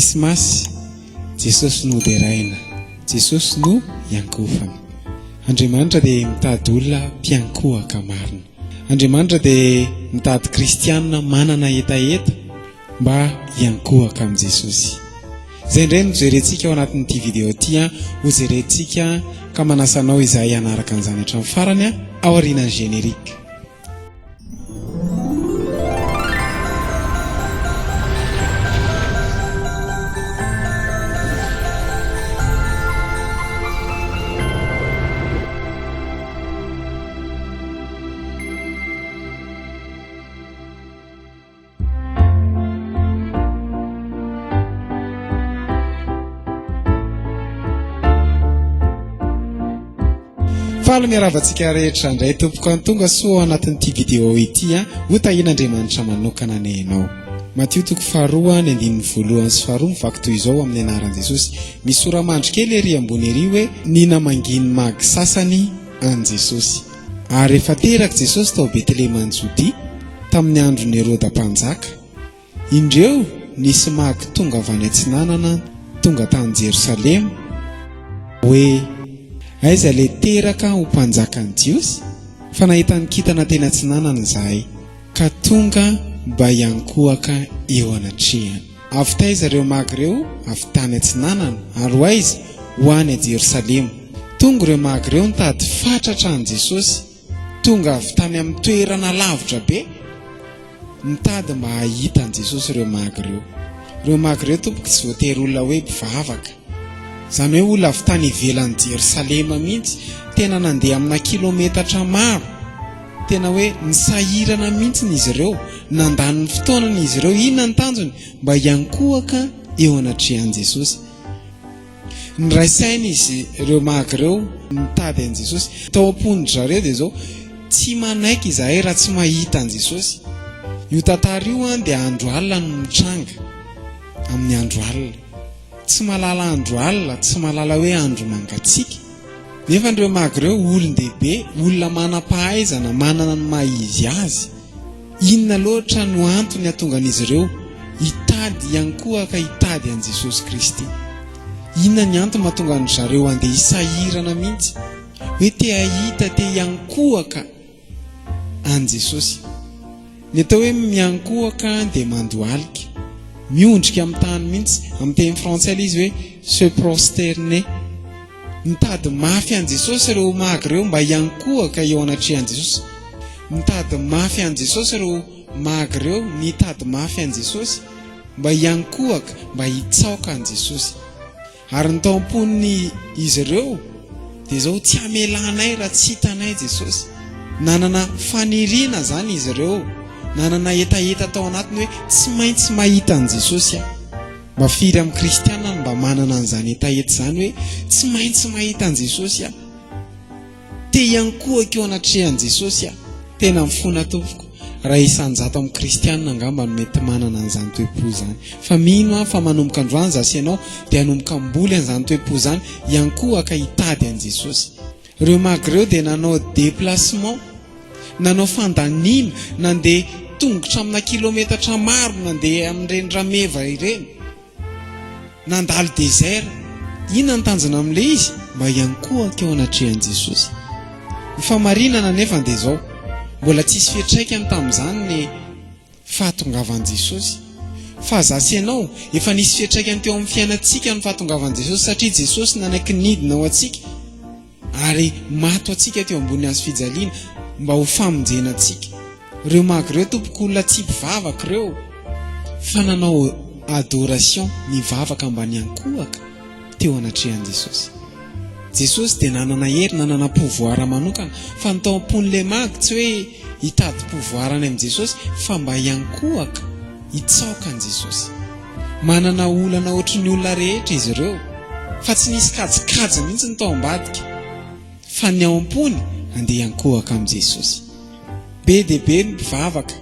Krismasy Jesosy no Deraina, Jesosy no hiankohofana. Andriamanitra dia mitady olona mpiankohaka marina. Andriamanitra dia mitady Kristianina manana hetaheta mba hiankohaka amin'ny Jesosy. Izay indray no jerentsika ao anatin'ity vidéo ity, ho jerentsika ka manasanao izay hanaraka an'izany hatramin'ny farany ao aorian'ny générique. Fala miaravantsika rehetra indray tompoko antonga soa anatin'ity vidéo ity ho tahina Andriamanitra manokana ny ianao. Matio toko 2:1 sy 2 mivaky toy izao amin'ny anaran'i Jesosy. Misy soramandry kely ery ambony ery hoe nina manginy magy sasany an Jesosy. Ary efa teraka Jesosy tao Betlehema Jody tamin'ny andron'ny Herôda mpanjaka. Indreo nisy magy tonga avy any Antsinanana tonga tany Jerosalema hoe aiza le teraka ho mpanjakan'i Jiosy, fa nahitany kitana teny Antsinanana izahay ka tonga mba hiankohaka eo anatrehany. Avy taiza ireo magy ireo avy tany Antsinanana ary ho aiza ho any Jerosalema. Tonga ireo magy ireo nitady fatratra an Jesosy, tonga avy tany amin'ny toerana lavitra be nitady mba hahita an Jesosy ireo magy ireo. Ireo magy ireo tompoko tsy voatery olona hoe mpivavaka, izany hoe olona avy tany ivelan'i Jerosalema mihitsy, tena nandeha amina kilometatra maro, tena hoe nisahirana mihitsy izy ireo, nandany fotoana izy ireo. Inona ny tanjony? Mba hiankohaka eo anatrehan'i Jesosy. Niraisaina izy ireo magy ireo nitady an Jesosy. Tao am-pony zareo dia izao, tsy manaiky izahay raha tsy mahita an Jesosy. Io tantara io dia andro alina no mitranga, amin'ny andro alina. Tsy malala andro alina, tsy malala hoe andro mangatsiaka. Nefa ireo magy ireo olon-dehibe, olona manam-pahaizana, manana ny maha-izy azy. Inona loatra no antony hatongan'izy ireo hitady hiankohaka, hitady an Jesosy Kristy? Inona ny antony mahatonga an zareo andeha hisahirana mihitsy hoe te hahita, te hiankohaka an Jesosy? Ny atao hoe miankohaka dia mandohalika, miondrika amin'ny tany mihitsy. Amin'ny teny frantsay izy hoe se prosterner. Mitady mafy an Jesosy ireo magy ireo mba hiankohaka eo anatrehan Jesosy. Mitady mafy an Jesosy ireo magy ireo, nitady mafy an Jesosy mba hiankohaka, mba hitsaoka an Jesosy. Ary ny tao am-poniny izy ireo dia izao, tsy hamelanay raha tsy hitanay Jesosy. Nanana faniriana zany izy ireo, nanana hetaheta tao anatiny hoe tsy maintsy mahita an Jesosy mba firy amin'ny Kristianina mba manana an'izany hetaheta izany hoe tsy maintsy mahita an Jesosy te hiankohaka eo anatrehan Jesosy Tena mifona tompoko, raha isanjato amin'ny Kristianina angamba no mety manana an'izany toe-po izany. Fa mino fa manomboka androany zasy ianao dia hanomboka mboly an'izany toe-po izany, hiankohaka hitady an Jesosy. Ireo magy ireo dia nanao déplacement, nanao fandanina, nandeha tongotra amina kilometatra maro, nandeha amin'ireny rameva ireny, nandalo désert. Inona ny tanjona amin'ilay izy? Mba hiankohaka eo anatrehan Jesosy. Ny famarinana nefa dia izao, mbola tsisy fiantraikany tamin'izany ny fahatongavan Jesosy. Fa zasy ianao efa nisy fiantraikany teo amin'ny fiainantsika ny fahatongavan Jesosy, satria Jesosy nanaiky nidina ao antsika ary mato antsika teo ambony hazo fijaliana mba ho famonjena antsika. Ireo magy ireo tompoko olona tsy mpivavaka ireo, fa nanao adoration, mivavaka mba niankohaka teo anatrehan Jesosy. Jesosy dia nanana hery, nanana pouvoir manokana, fa ny tao am-pon'ilay magy tsy hoe hitady pouvoir any amin'ny Jesosy, fa mba hiankohaka, hitsaoka an Jesosy. Manana olana ohatry ny olona rehetra izy ireo, fa tsy nisy kajikajy mihitsy ny tao ambadika, fa ny ao am-pony andeha hiankohaka amin'ny Jesosy. Be dia be ny mpivavaka,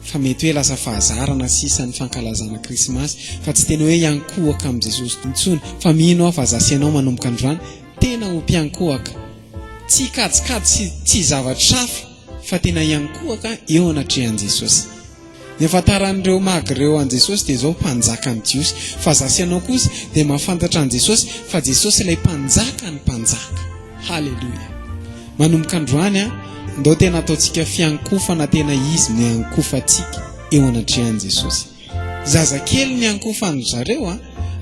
fa mety hoe lasa fahazarana sisa ny fankalazana Krismasy, fa tsy tena hoe hiankohaka amin'ny Jesosy intsony. Fa mino fa zasy ianao manomboka androany tena ho mpiankohaka, tsy kajikajy, tsy zavatra hafa, fa tena hiankohaka eo anatrehan Jesosy. nefa taran'ireo magreo an Jesosy dia zao mpanjaka ny Jiosy, fa zasy ianao kosa dia mahafantatra an Jesosy fa Jesosy ilay mpanjaka ny mpanjaka. Haleluya. Manomboka androany ndao tena ataontsika fiankofana tena izy miankofantsika eo anatrehan Jesosy. Zazakely miankofany zareo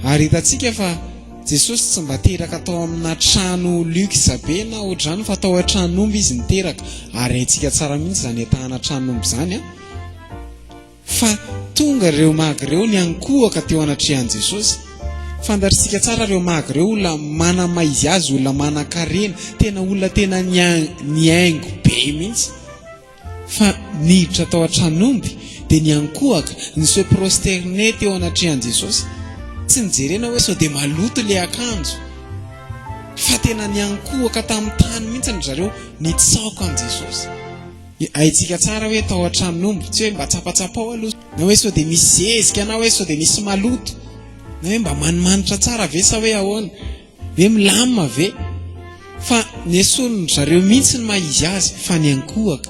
ary hitantsika fa Jesosy tsy mba teraka atao amina trano luxe be na ohatrany fa atao tranomby izy niteraka, ary haintsika tsara mihitsy zany etahana tranomby zany fa tonga ireo magreo niankohaka teo anatrehan Jesosy. Fandarisika tsara ireo magreo olona mana maizy azy, olona mana karena, tena olona tena niaingo be mihitsy, fa niditra tao an-tranomby dia niankohaka niseho prosterne teo anatrehan Jesosy. Tsy nijerena hoe sao dia maloto ilay akanjo, fa tena niankohaka tamin'ny tany mihitsy ny zareo nitsaoka an Jesosy. Haintsika tsara hoe tao an-tranomby tsy hoe mba tsapatsapao aloha, na hoe sao dia misy zezika, na hoe sao dia misy maloto, na hoe mba manimanitra tsara ve sa hoe ahoana, hoe milamina ve, fa niesorony zareo mihitsy ny maizy azy fa niankohaka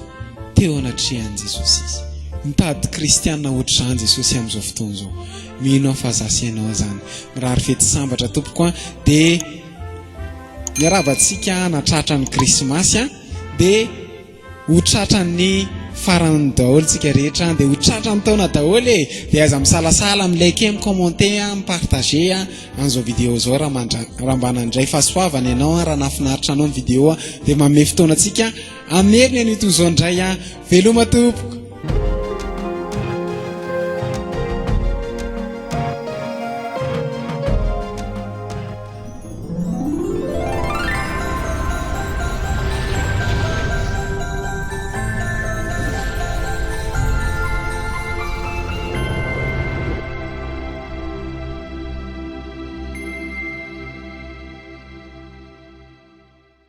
teo anatrehan Jesosy izy. Mitady Kristian ohatr'izany Jesosy amin'izao fotoana izao. Mino fa zasy ianao zany. Mirary fety sambatra tompoko dia miaravantsika natratra ny Krismasy dia ho tratran'ny farany daholo tsika rehetra, dia ho tratran'ny taona daholo dia aza misalasala milike, mikomente, mipartage an'izao vidéo zao raha mba nandray fahasoavana ianao raha nafinaritra anao ny vidéo dia manome fotoana antsika ameriny an'ito izao indray veloma tompoko.